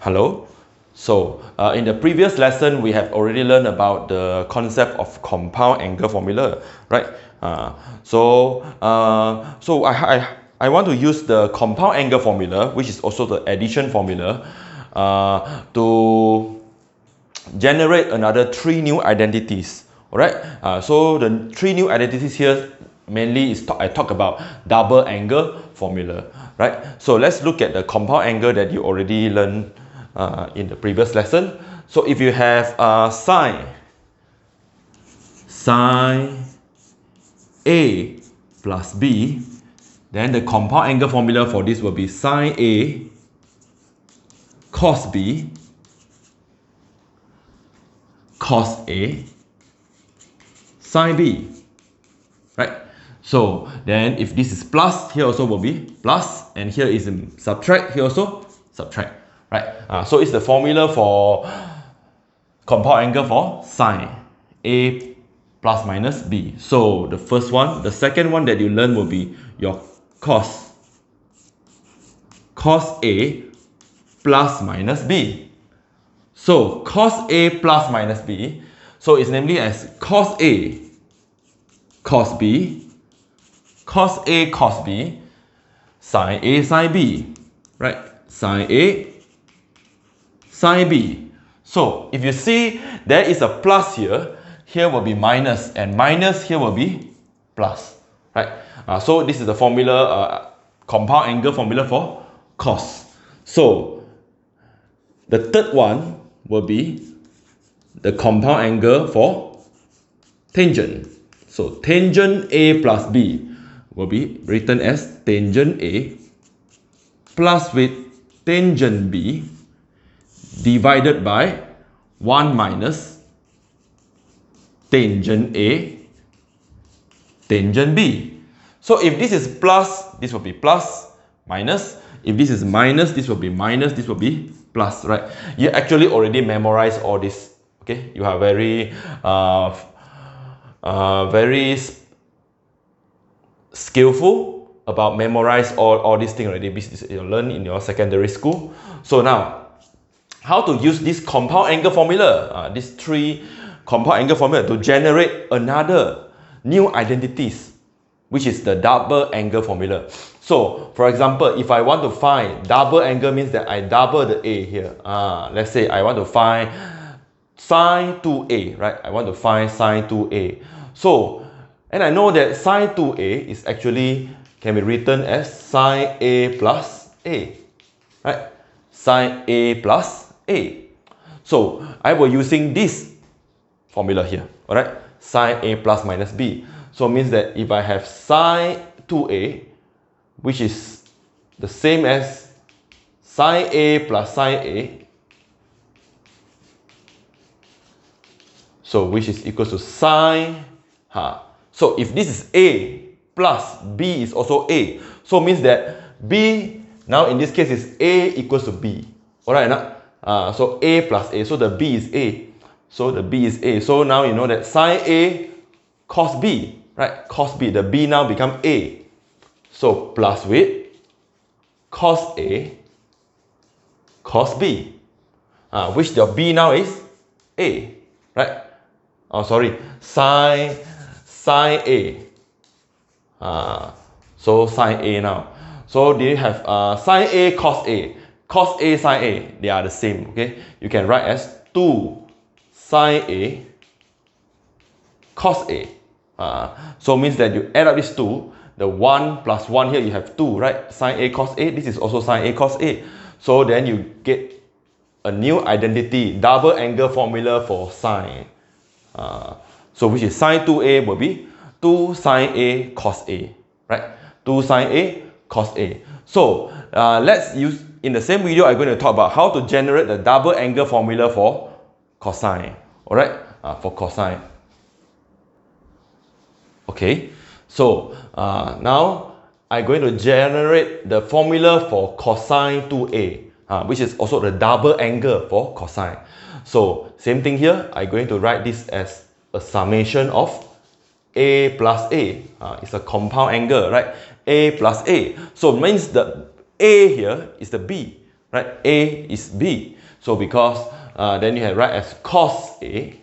Hello. So in the previous lesson, we have already learned about the concept of compound angle formula, right? I want to use the compound angle formula, which is also the addition formula, to generate another three new identities. All right. So the three new identities here mainly is I talk about double angle formula, right? So let's look at the compound angle that you already learned in the previous lesson. So if you have sine A plus B, then the compound angle formula for this will be sine A cos B cos A sine B, right? So then if this is plus, here also will be plus, and here is subtract, here also subtract, right? So it's the formula for compound angle for sine A plus minus B. So the first one, the second one that you learn will be your cos A plus minus B. So cos A plus minus B, so it's namely as cos A cos B cos A cos B sine A sine B, right? Sine A sine B. So if you see there is a plus here, here will be minus, and minus here will be plus, right? So this is the formula, compound angle formula for cos. So the third one will be the compound angle for tangent. So tangent A plus B will be written as tangent A plus with tangent B divided by 1 minus tangent A tangent B. So if this is plus, this will be plus, minus. If this is minus, this will be minus, this will be plus, right? You actually already memorized all this, okay? You are very skillful about memorize all these things already, because you learn in your secondary school. So now, how to use this compound angle formula, these three compound angle formula to generate another new identities, which is the double angle formula. So for example, if I want to find double angle, means that I double the A here. Let's say I want to find sine 2A, right? I want to find sine 2A. So, and I know that sine 2A is actually can be written as sine A plus A, right? Sine A plus A. So I will using this formula here, all right? Sine A plus minus B. So it means that if I have sine 2A, which is the same as sine A plus sine A, so which is equal to sine, so if this is A plus B is also A, so means that B, now in this case is A equals to B, alright? So A plus A, so the B is A, so the B is A, so now you know that sine A cos B, right? Cos B, the B now become A, so plus with cos A cos B, which the B now is A, right? Oh, sorry, sine A. So sine A now. So do you have sine A cos A? Cos A sine A, they are the same, okay? You can write as 2 sine A cos A. So means that you add up these two, the 1 plus 1 here you have 2, right? Sine A cos A, this is also sine A cos A. So then you get a new identity, double angle formula for sine. So which is sine 2A will be 2 sine A cos A, right? 2 sine A cos A. So let's use, in the same video I'm going to talk about how to generate the double angle formula for cosine, alright? For cosine. Okay, so now I'm going to generate the formula for cosine 2A, which is also the double angle for cosine. So same thing here, I'm going to write this as a summation of A plus A. It's a compound angle, right? A plus A. So it means the A here is the B, right? A is B. So because then you have write as cos A,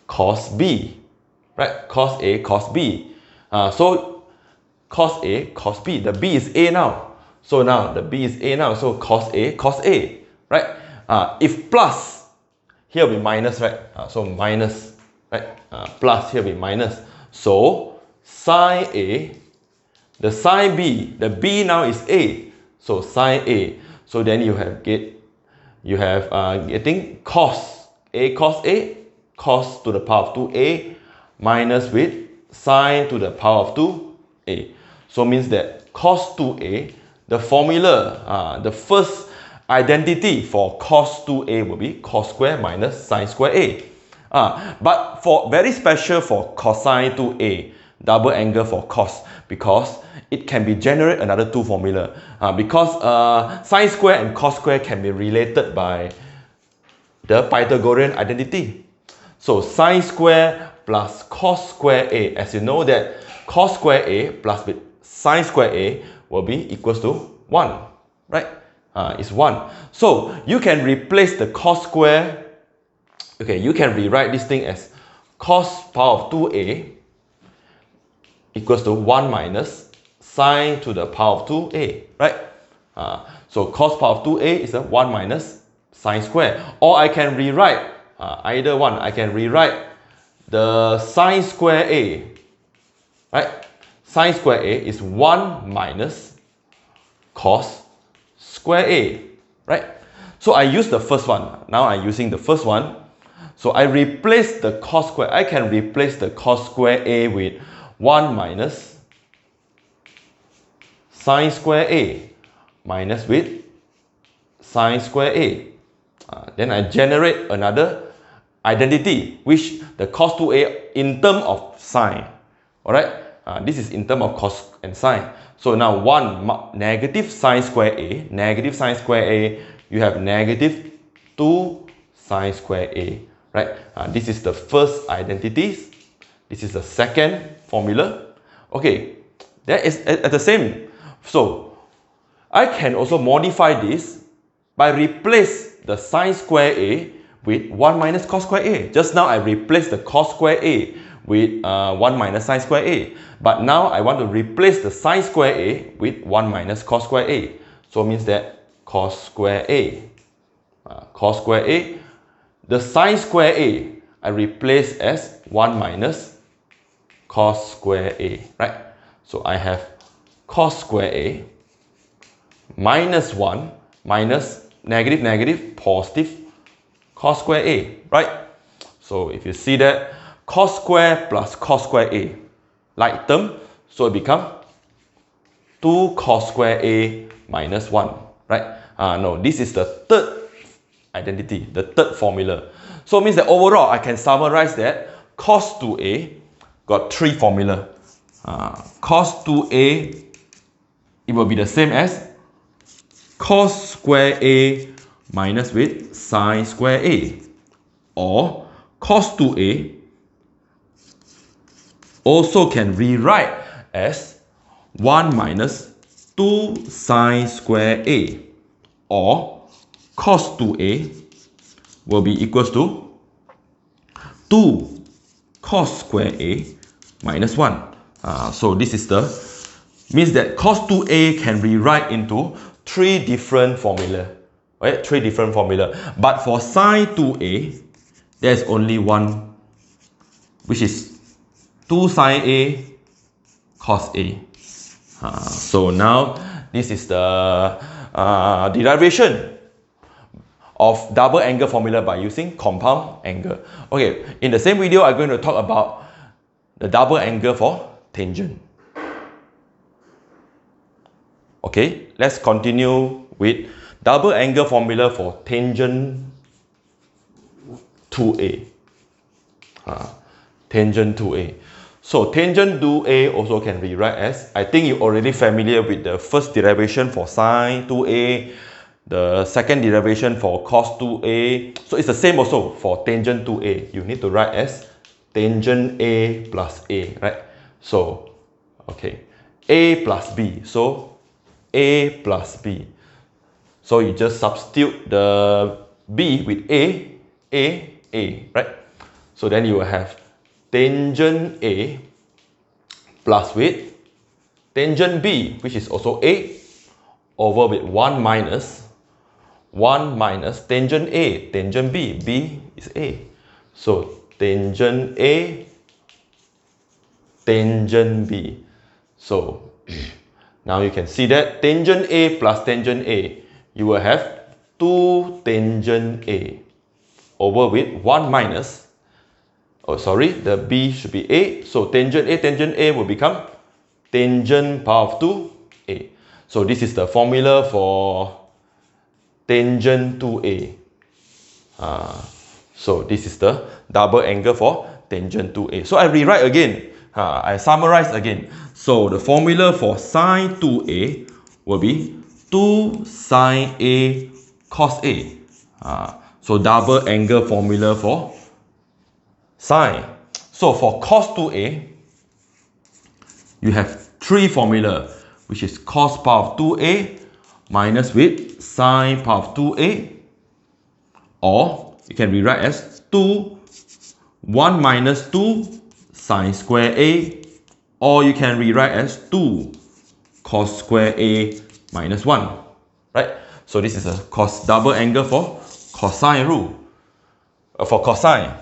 cos B, right? Cos A, cos B. So cos A, cos B. The B is A now. So now the B is A now. So cos A, cos A, right? If plus, here will be minus, right? So minus, right? Plus, here will be minus. So sine A, the sine B, the B now is A. So sine A. So then you have getting cos A, cos to the power of 2A minus with sine to the power of 2A. So means that cos 2A, the formula, the first identity for cos 2A will be cos square minus sine square A. But for very special for cosine 2A, double angle for cos, because it can be generate another two formula. Because sine square and cos square can be related by the Pythagorean identity. So sine square plus cos square A, as you know that cos square A plus with sine square A will be equals to 1, right? It's 1. So you can replace the cos square. Okay, you can rewrite this thing as cos power of 2A equals to 1 minus sine to the power of 2A, right? So cos power of 2A is a 1 minus sine square. Or I can rewrite either one. I can rewrite the sine square A, right? Sine square A is 1 minus cos square A, right? So I use the first one. Now I'm using the first one. So I replace the cos square. I can replace the cos square A with 1 minus sine square A minus with sine square A. Then I generate another identity, which the cos 2A in term of sine. Alright, this is in term of cos and sine. So now 1 negative sine square A, negative sine square A, you have negative 2 sine square A. Right? This is the first identity. This is the second formula. Okay, that is at the same. So I can also modify this by replace the sine square A with 1 minus cos square A. Just now I replaced the cos square A with 1 minus sine square A. But now I want to replace the sine square A with 1 minus cos square A. So it means that cos square A. Cos square A. The sine square A I replace as 1 minus cos square A, right? So I have cos square A minus 1 minus negative negative positive cos square A, right? So if you see that cos square plus cos square A, like term, so it becomes 2 cos square A minus 1, right? No, this is the third identity, the third formula. So it means that overall I can summarize that cos 2A got 3 formula. Cos 2A, it will be the same as cos square A minus with sine square A, or cos 2A also can rewrite as 1 minus 2 sine square A, or cos 2A will be equals to 2 cos square A minus 1. So this is the, means that cos 2A can rewrite into 3 different formula, right? 3 different formula. But for sine 2A, there's only one, which is 2 sine A cos A. So now this is the derivation of double angle formula by using compound angle. Okay, in the same video, I'm going to talk about the double angle for tangent. Okay, let's continue with double angle formula for tangent 2A. Tangent 2A. So tangent 2A also can rewrite as, I think you're already familiar with the first derivation for sine 2A, the second derivation for cos 2A. So it's the same also for tangent 2A. You need to write as tangent A plus A, right? So, okay, A plus B. So A plus B. So you just substitute the b with a, right? So then you will have tangent a plus with tangent b, which is also a, over with 1 minus tangent a, tangent b is a. So tangent a, tangent b. So now you can see that tangent a plus tangent a, you will have 2 tangent a over with 1 minus, oh sorry, the b should be a, so tangent a will become tangent power of 2 a. So this is the formula for tangent 2a. So this is the double angle for tangent 2a. So I rewrite again, I summarize again. So the formula for sine 2a will be 2 sine a cos a. So double angle formula for sine. So for cos 2a, you have 3 formula, which is cos power of 2a minus with sine power of 2a, or you can rewrite as 1 minus 2 sine square a, or you can rewrite as 2 cos square a minus 1, right? So this is a double angle for cosine rule, for cosine.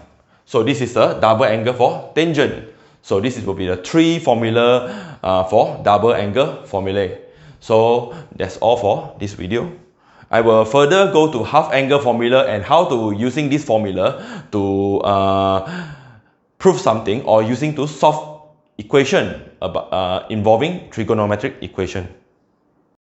So this is a double angle for tangent. So this will be the 3 formula for double angle formulae. So that's all for this video. I will further go to half angle formula and how to using this formula to prove something, or using to solve equation about, involving trigonometric equation.